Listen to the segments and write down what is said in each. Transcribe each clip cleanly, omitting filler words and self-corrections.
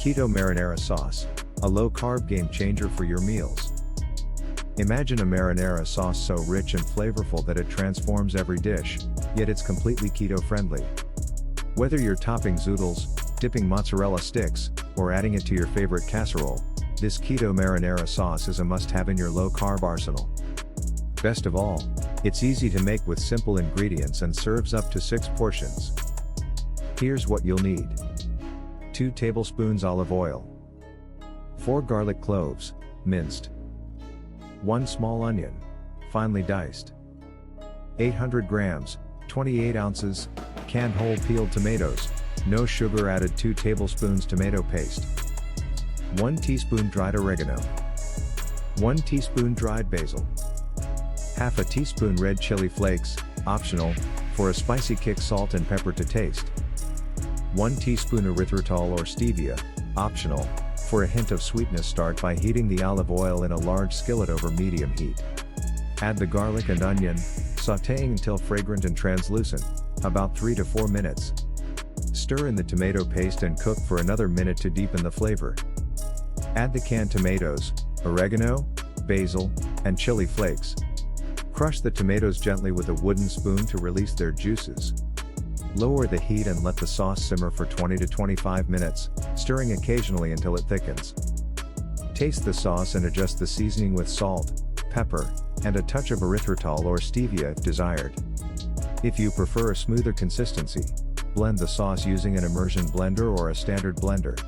Keto Marinara Sauce, a low-carb game-changer for your meals. Imagine a marinara sauce so rich and flavorful that it transforms every dish, yet it's completely keto-friendly. Whether you're topping zoodles, dipping mozzarella sticks, or adding it to your favorite casserole, this Keto Marinara Sauce is a must-have in your low-carb arsenal. Best of all, it's easy to make with simple ingredients and serves up to 6 portions. Here's what you'll need. 2 tablespoons olive oil. 4 garlic cloves, minced. 1 small onion, finely diced. 800 grams, 28 ounces, canned whole peeled tomatoes, no sugar added. 2 tablespoons tomato paste. 1 teaspoon dried oregano. 1 teaspoon dried basil. Half a teaspoon red chili flakes, optional, for a spicy kick. Salt and pepper to taste. 1 teaspoon erythritol or stevia, optional, for a hint of sweetness. Start by heating the olive oil in a large skillet over medium heat. Add the garlic and onion, sautéing until fragrant and translucent, about 3 to 4 minutes. Stir in the tomato paste and cook for another minute to deepen the flavor. Add the canned tomatoes, oregano, basil, and chili flakes. Crush the tomatoes gently with a wooden spoon to release their juices. Lower the heat and let the sauce simmer for 20 to 25 minutes, stirring occasionally until it thickens. Taste the sauce and adjust the seasoning with salt, pepper, and a touch of erythritol or stevia if desired. If you prefer a smoother consistency, blend the sauce using an immersion blender or a standard blender.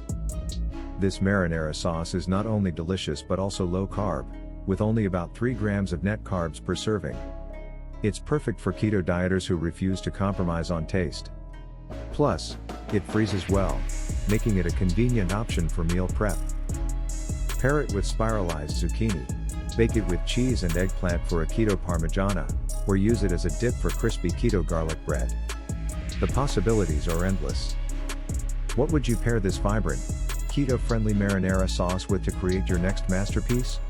This marinara sauce is not only delicious but also low carb, with only about 3 grams of net carbs per serving. It's perfect for keto dieters who refuse to compromise on taste. Plus, it freezes well, making it a convenient option for meal prep. Pair it with spiralized zucchini, bake it with cheese and eggplant for a keto parmigiana, or use it as a dip for crispy keto garlic bread. The possibilities are endless. What would you pair this vibrant, keto-friendly marinara sauce with to create your next masterpiece?